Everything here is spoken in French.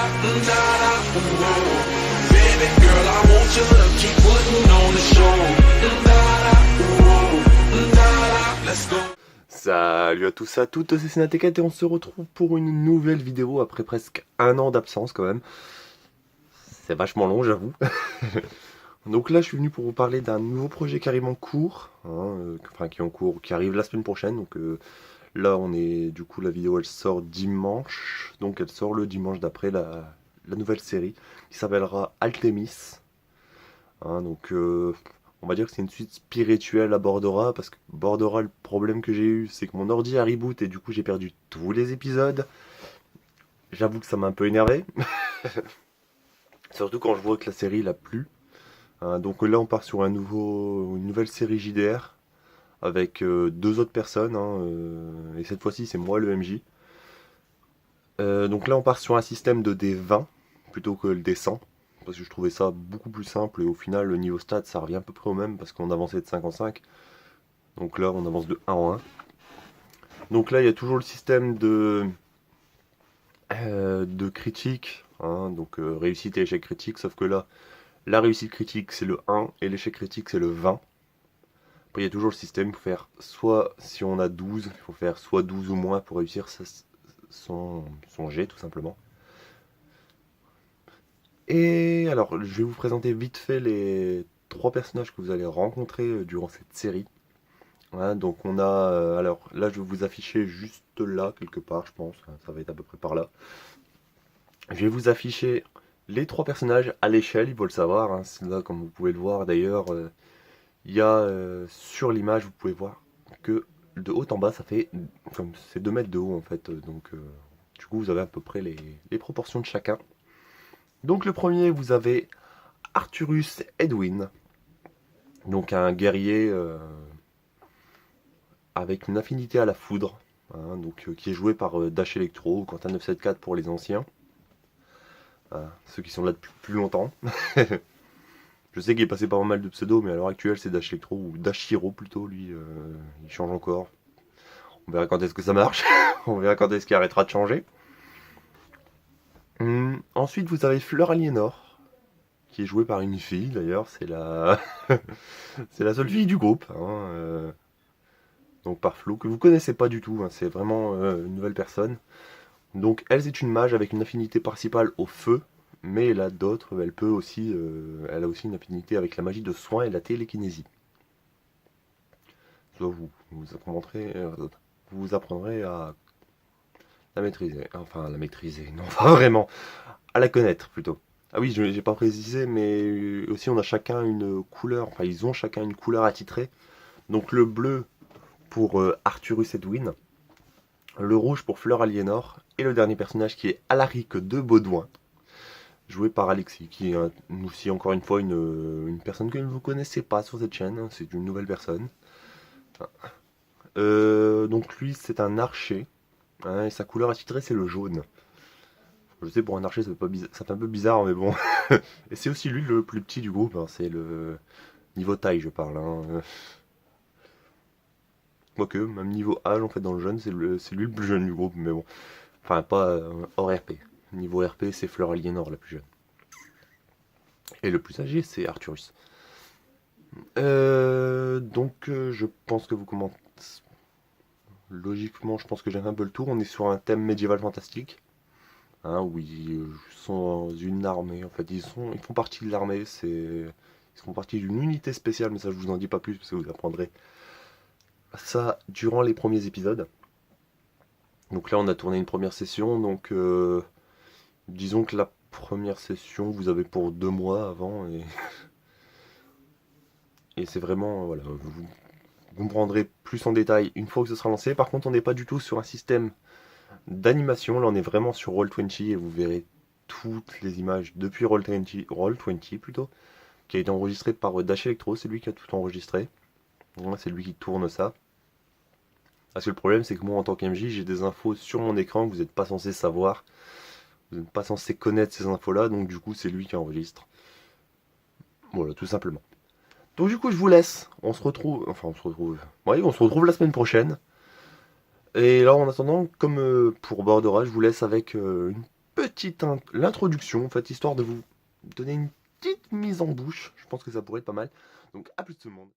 Baby girl, I want your love, keep putting on the show. Let's go. Salut à tous et à toutes, c'est Sénatéquette et on se retrouve pour une nouvelle vidéo après presque un an d'absence quand même. C'est vachement long, j'avoue. Donc là, je suis venu pour vous parler d'un nouveau projet qui arrive en cours, qui est en cours, qui arrive la semaine prochaine. Donc là, du coup, la vidéo elle sort dimanche, donc elle sort le dimanche d'après la nouvelle série qui s'appellera Altémis. On va dire que c'est une suite spirituelle à Bordora, parce que Bordora, le problème que j'ai eu, c'est que mon ordi a reboot et du coup j'ai perdu tous les épisodes. J'avoue que ça m'a un peu énervé. Surtout quand je vois que la série l'a plu. Donc là on part sur une nouvelle série JDR avec deux autres personnes. Et cette fois-ci c'est moi le MJ. Donc là on part sur un système de D20 plutôt que le D100. Parce que je trouvais ça beaucoup plus simple et au final le niveau stat ça revient à peu près au même parce qu'on avançait de 5 en 5. Donc là on avance de 1 en 1. Donc là il y a toujours le système de critique, donc réussite et échec critique, sauf que là la réussite critique c'est le 1 et l'échec critique c'est le 20. Après il y a toujours le système pour faire soit si on a 12, il faut faire soit 12 ou moins pour réussir son jet tout simplement. Et alors, je vais vous présenter vite fait les 3 personnages que vous allez rencontrer durant cette série. Donc on a, alors là je vais vous afficher juste là, quelque part je pense, ça va être à peu près par là. Je vais vous afficher les 3 personnages à l'échelle, il faut le savoir. Là comme vous pouvez le voir d'ailleurs, il y a sur l'image, vous pouvez voir que de haut en bas ça fait, comme c'est 2 mètres de haut en fait. Donc du coup vous avez à peu près les proportions de chacun. Donc le premier, vous avez Arturus Edwin, donc un guerrier avec une affinité à la foudre, qui est joué par Dash Electro ou Quentin 974 pour les anciens, ceux qui sont là depuis plus longtemps. Je sais qu'il est passé par pas mal de pseudos, mais à l'heure actuelle c'est Dash Electro ou Dashiro plutôt, lui il change encore. On verra quand est-ce que ça marche, on verra quand est-ce qu'il arrêtera de changer. Ensuite vous avez Fleur Aliénor, qui est jouée par une fille d'ailleurs, c'est la c'est la seule fille du groupe, donc par Flo, que vous connaissez pas du tout, c'est vraiment une nouvelle personne. Donc elle c'est une mage avec une affinité principale au feu, mais elle a d'autres, elle a aussi une affinité avec la magie de soin et la télékinésie. Ça vous apprendrez à la maîtriser, non pas vraiment, à la connaître plutôt. Ah oui, je n'ai pas précisé, mais aussi on a chacun une couleur, ils ont chacun une couleur attitrée. Donc le bleu pour Arturus Edwin, le rouge pour Fleur Aliénor, et le dernier personnage qui est Alaric de Baudouin, joué par Alexis, qui est aussi encore une fois une personne que vous ne connaissez pas sur cette chaîne, c'est une nouvelle personne. Donc lui c'est un archer, et sa couleur attitrée c'est le jaune. Je sais, pour un archer, ça fait un peu bizarre, mais bon. Et c'est aussi lui le plus petit du groupe, c'est le niveau taille, je parle. Quoique, même niveau âge, en fait, dans le jeune, c'est lui le plus jeune du groupe, mais bon. Enfin, pas hors RP. Niveau RP, c'est Fleur Aliénor, la plus jeune. Et le plus âgé, c'est Arturus. Je pense que vous commencez. Logiquement, je pense que j'ai un peu le tour. On est sur un thème médiéval fantastique. Où ils sont dans une armée, en fait, ils font partie de l'armée, ils font partie d'une unité spéciale, mais ça je vous en dis pas plus, parce que vous apprendrez ça durant les premiers épisodes. Donc là on a tourné une première session, donc disons que la première session vous avez pour 2 mois avant, et c'est vraiment, voilà, vous comprendrez plus en détail une fois que ce sera lancé. Par contre on n'est pas du tout sur un système d'animation, là on est vraiment sur Roll20 et vous verrez toutes les images depuis Roll20 plutôt, qui a été enregistré par Dash Electro, c'est lui qui a tout enregistré. C'est lui qui tourne ça. Parce que le problème c'est que moi en tant qu'MJ j'ai des infos sur mon écran que vous n'êtes pas censé savoir, vous n'êtes pas censé connaître ces infos là, donc du coup c'est lui qui enregistre. Voilà, tout simplement. Donc du coup je vous laisse, on se retrouve la semaine prochaine. Et là en attendant, comme pour Bordera, je vous laisse avec une l'introduction, en fait, histoire de vous donner une petite mise en bouche. Je pense que ça pourrait être pas mal. Donc à plus tout le monde.